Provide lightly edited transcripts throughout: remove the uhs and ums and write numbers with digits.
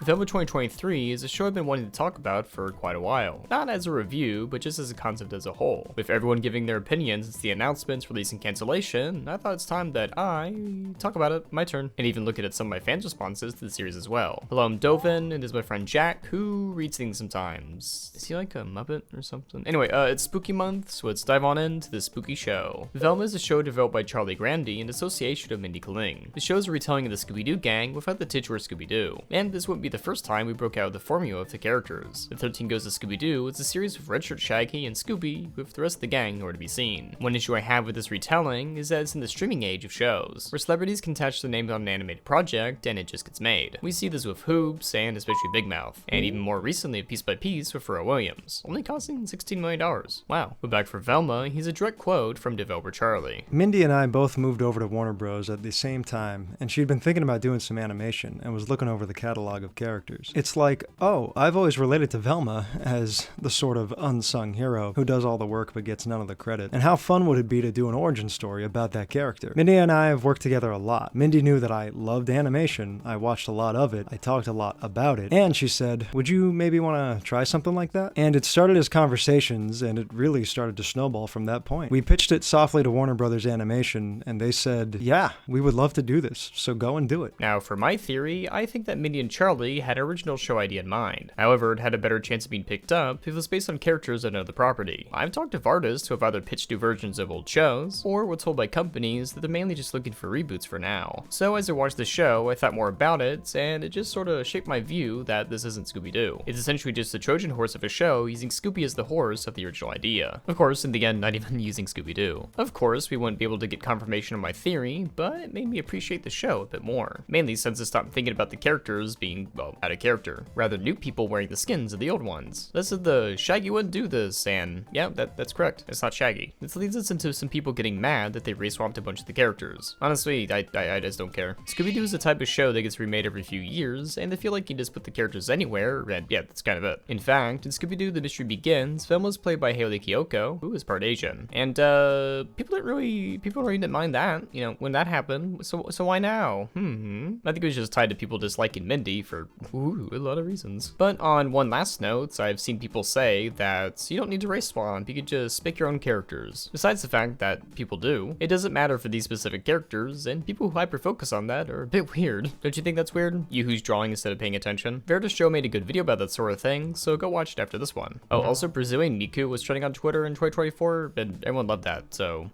Velma 2023 is a show I've been wanting to talk about for quite a while. Not as a review, but just as a concept as a whole. With everyone giving their opinions since the announcements, release, and cancellation, I thought it's time that I talk about it, my turn, and even look at some of my fans' responses to the series as well. Hello, I'm Dovin, and this is my friend Jack, who reads things sometimes. Is he like a Muppet or something? Anyway, it's spooky month, so let's dive on into this spooky show. Velma is a show developed by Charlie Grandy in association with Mindy Kaling. The show is a retelling of the Scooby-Doo gang without the titular Scooby-Doo, and this wouldn't be the first time we broke out the formula of the characters. The 13 Goes to Scooby-Doo is a series with Redshirt Shaggy and Scooby, with the rest of the gang nowhere to be seen. One issue I have with this retelling is that it's in the streaming age of shows, where celebrities can attach their names on an animated project and it just gets made. We see this with Hoops and especially Big Mouth, and even more recently Piece by Piece with Pharrell Williams, only costing $16 million. Wow. But back for Velma, he's a direct quote from developer Charlie. Mindy and I both moved over to Warner Bros. At the same time, and she'd been thinking about doing some animation and was looking over the catalog of characters. It's like, oh, I've always related to Velma as the sort of unsung hero who does all the work but gets none of the credit. And how fun would it be to do an origin story about that character? Mindy and I have worked together a lot. Mindy knew that I loved animation, I watched a lot of it, I talked a lot about it, and she said, would you maybe want to try something like that? And it started as conversations, and it really started to snowball from that point. We pitched it softly to Warner Brothers Animation, and they said, yeah, we would love to do this, so go and do it. Now, for my theory, I think that Mindy and Charlie had an original show idea in mind. However, it had a better chance of being picked up if it was based on characters that know the property. I've talked to artists who have either pitched new versions of old shows, or were told by companies that they're mainly just looking for reboots for now. So as I watched the show, I thought more about it, and it just sort of shaped my view that this isn't Scooby-Doo. It's essentially just a Trojan horse of a show using Scooby as the horse of the original idea. Of course, in the end, not even using Scooby-Doo. Of course, we wouldn't be able to get confirmation of my theory, but it made me appreciate the show a bit more. Mainly since I stopped thinking about the characters being, well, out of character. Rather new people wearing the skins of the old ones. This is the Shaggy wouldn't do this, and yeah, that's correct. It's not Shaggy. This leads us into some people getting mad that they re-swapped a bunch of the characters. Honestly, I just don't care. Scooby-Doo is the type of show that gets remade every few years, and they feel like you can just put the characters anywhere, and yeah, that's kind of it. In fact, in Scooby-Doo The Mystery Begins, Velma was played by Hayley Kiyoko, who is part Asian. And people really didn't mind that, you know, when that happened, so why now? I think it was just tied to people disliking Mindy for a lot of reasons. But on one last note, I've seen people say that you don't need to race swap, you could just pick your own characters. Besides the fact that people do, it doesn't matter for these specific characters, and people who hyper-focus on that are a bit weird. Don't you think that's weird? You who's drawing instead of paying attention? Veritas Show made a good video about that sort of thing, so go watch it after this one. Oh, also Brazilian Miku was trending on Twitter in 2024, and everyone loved that, so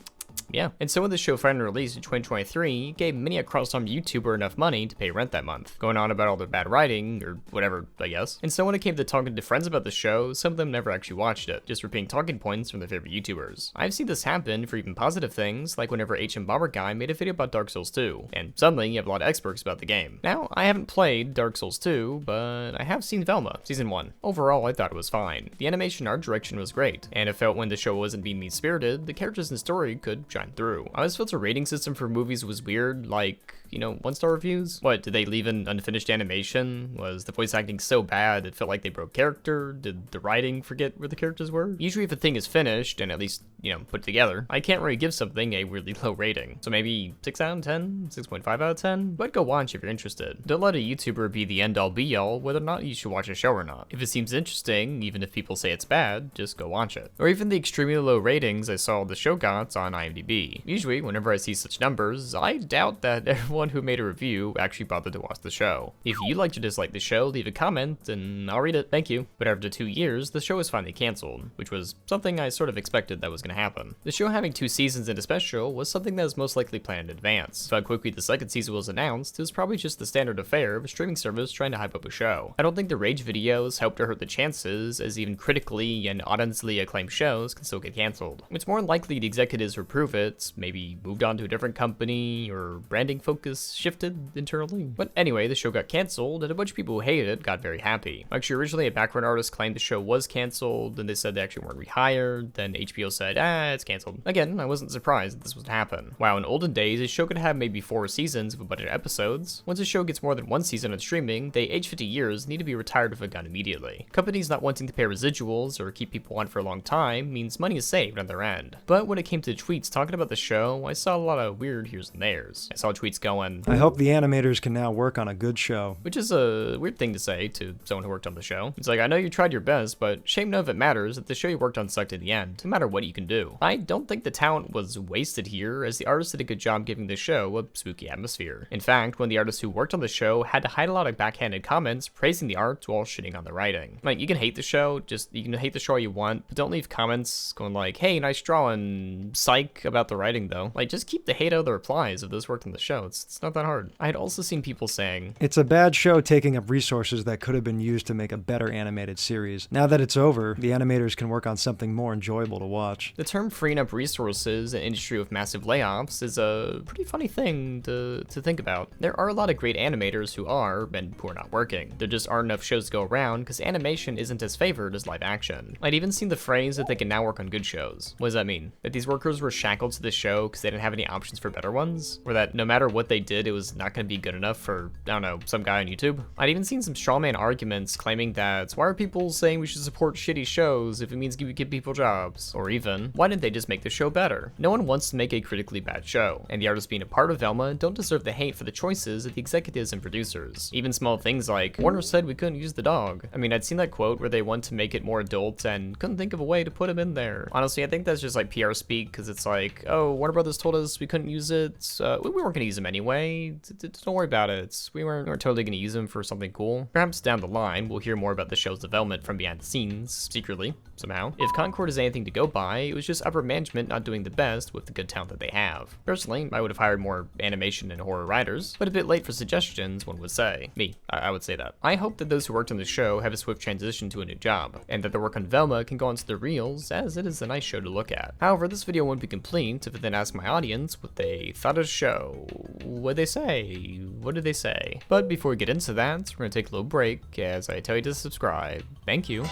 yeah. And so when the show finally released in 2023, it gave many a cross-armed YouTuber enough money to pay rent that month, going on about all their bad writing, or whatever, I guess. And so when it came to talking to friends about the show, some of them never actually watched it, just repeating talking points from their favorite YouTubers. I've seen this happen for even positive things, like whenever HM Bomber Guy made a video about Dark Souls 2, and suddenly you have a lot of experts about the game. Now, I haven't played Dark Souls 2, but I have seen Velma, Season 1. Overall, I thought it was fine. The animation art direction was great, and it felt when the show wasn't being mean-spirited, the characters and story could shine through. I always felt a rating system for movies was weird, like, you know, 1-star reviews? What, did they leave an unfinished animation? Was the voice acting so bad it felt like they broke character? Did the writing forget where the characters were? Usually if a thing is finished and at least, you know, put together, I can't really give something a really low rating. So maybe 6 out of 10, 6.5 out of 10? But go watch if you're interested. Don't let a YouTuber be the end-all be-all whether or not you should watch a show or not. If it seems interesting, even if people say it's bad, just go watch it. Or even the extremely low ratings I saw the show got on IMDb. Usually, whenever I see such numbers, I doubt that everyone who made a review actually bothered to watch the show. If you like to dislike the show, leave a comment and I'll read it, thank you. But after 2 years, the show was finally canceled, which was something I sort of expected that was going to happen. The show having 2 seasons and a special was something that was most likely planned in advance. So how quickly the second season was announced, it was probably just the standard affair of a streaming service trying to hype up a show. I don't think the rage videos helped or hurt the chances, as even critically and audiensely acclaimed shows can still get canceled. It's more likely the executives reprove it, maybe moved on to a different company, or branding focus shifted internally. But anyway, the show got canceled, and a bunch of people who hated it got very happy. Actually, originally a background artist claimed the show was canceled, then they said they actually weren't rehired, then HBO said, it's canceled. Again, I wasn't surprised that this would happen. Wow, in olden days, a show could have maybe 4 seasons of a bunch of episodes. Once a show gets more than 1 season on streaming, they age 50 years need to be retired with a gun immediately. Companies not wanting to pay residuals or keep people on for a long time means money is saved on their end. But when it came to tweets talking about the show, I saw a lot of weird here's and there's. I saw tweets going, going, I hope the animators can now work on a good show. which is a weird thing to say to someone who worked on the show. It's like, I know you tried your best, but shame none of it matters if the show you worked on sucked in the end, no matter what you can do. I don't think the talent was wasted here, as the artists did a good job giving the show a spooky atmosphere. In fact, one of the artists who worked on the show had to hide a lot of backhanded comments praising the art while shitting on the writing. Like, you can hate the show, you can hate the show all you want, but don't leave comments going like, hey, nice drawing, psych about the writing though. Like, just keep the hate out of the replies if this worked on the show. It's not that hard. I had also seen people saying, it's a bad show taking up resources that could have been used to make a better animated series. Now that it's over, the animators can work on something more enjoyable to watch. The term freeing up resources in an industry with massive layoffs is a pretty funny thing to think about. There are a lot of great animators who are, and who are not working. There just aren't enough shows to go around because animation isn't as favored as live action. I'd even seen the phrase that they can now work on good shows. What does that mean? That these workers were shackled to the show because they didn't have any options for better ones? Or that no matter what they did, it was not going to be good enough for, I don't know, some guy on YouTube? I'd even seen some strawman arguments claiming that, why are people saying we should support shitty shows if it means give people jobs? Or even, why didn't they just make the show better? No one wants to make a critically bad show, and the artists being a part of Velma don't deserve the hate for the choices of the executives and producers. Even small things like, Warner said we couldn't use the dog. I mean, I'd seen that quote where they want to make it more adult and couldn't think of a way to put him in there. Honestly, I think that's just like PR speak, because it's like, oh, Warner Brothers told us we couldn't use it. We weren't going to use him anyway. Don't worry about it. We weren't totally going to use him for something cool. Perhaps down the line, we'll hear more about the show's development from behind the scenes, secretly, somehow. If Concord is anything to go by, it was just upper management not doing the best with the good talent that they have. Personally, I would have hired more animation and horror writers, but a bit late for suggestions, one would say. Me, I would say that. I hope that those who worked on the show have a swift transition to a new job, and that their work on Velma can go onto the reels, as it is a nice show to look at. However, this video won't be complete if I then ask my audience what they thought of the show. What'd they say? What did they say? But before we get into that, we're gonna take a little break as I tell you to subscribe. Thank you.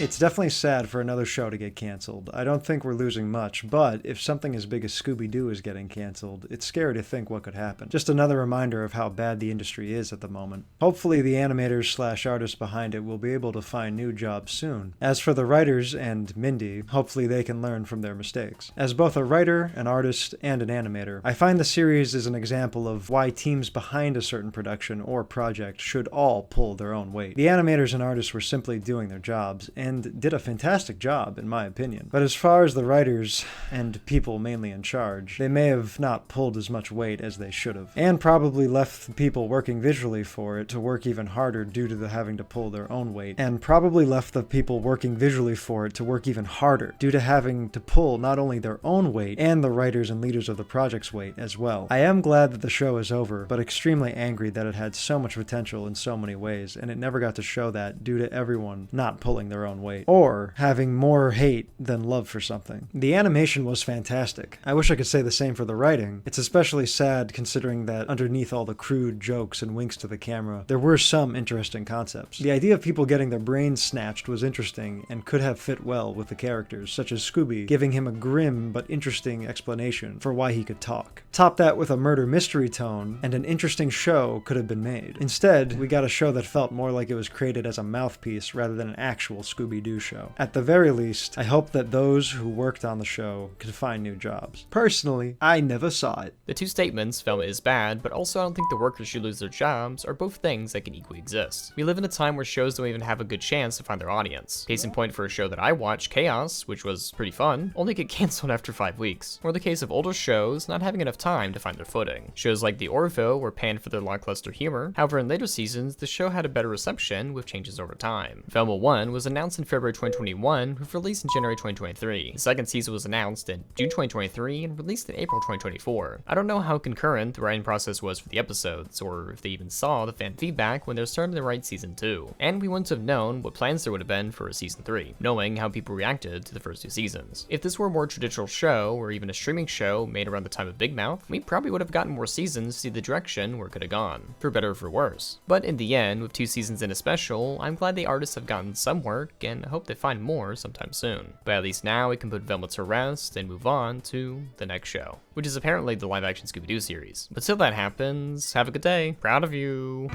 It's definitely sad for another show to get canceled. I don't think we're losing much, but if something as big as Scooby-Doo is getting canceled, it's scary to think what could happen. Just another reminder of how bad the industry is at the moment. Hopefully the animators/artists behind it will be able to find new jobs soon. As for the writers and Mindy, hopefully they can learn from their mistakes. As both a writer, an artist, and an animator, I find the series is an example of why teams behind a certain production or project should all pull their own weight. The animators and artists were simply doing their jobs, and did a fantastic job, in my opinion. But as far as the writers and people mainly in charge, they may have not pulled as much weight as they should have, and probably left the people working visually for it to work even harder due to the having to pull their own weight, and probably left the people working visually for it to work even harder due to having to pull not only their own weight and the writers and leaders of the project's weight as well. I am glad that the show is over, but extremely angry that it had so much potential in so many ways, and it never got to show that due to everyone not pulling their own weight, or having more hate than love for something. The animation was fantastic. I wish I could say the same for the writing. It's especially sad considering that underneath all the crude jokes and winks to the camera, there were some interesting concepts. The idea of people getting their brains snatched was interesting and could have fit well with the characters, such as Scooby, giving him a grim but interesting explanation for why he could talk. Top that with a murder mystery tone, and an interesting show could have been made. Instead, we got a show that felt more like it was created as a mouthpiece rather than an actual Scooby-Doo show. At the very least, I hope that those who worked on the show could find new jobs. Personally, I never saw it. The two statements, Velma is bad, but also I don't think the workers should lose their jobs, are both things that can equally exist. We live in a time where shows don't even have a good chance to find their audience. Case in point for a show that I watched, Chaos, which was pretty fun, only get canceled after 5 weeks. Or the case of older shows not having enough time to find their footing. Shows like The Orville were panned for their lackluster humor. However, in later seasons, the show had a better reception with changes over time. Velma 1 was announced in February 2021, with release in January 2023. The second season was announced in June 2023 and released in April 2024. I don't know how concurrent the writing process was for the episodes, or if they even saw the fan feedback when they're starting to write season 2. And we wouldn't have known what plans there would have been for a season 3, knowing how people reacted to the first 2 seasons. If this were a more traditional show, or even a streaming show made around the time of Big Mouth, we probably would have gotten more seasons to see the direction where it could have gone, for better or for worse. But in the end, with 2 seasons and a special, I'm glad the artists have gotten some work, and hope they find more sometime soon. But at least now we can put Velma to rest and move on to the next show, which is apparently the live-action Scooby-Doo series. But till that happens, have a good day. Proud of you.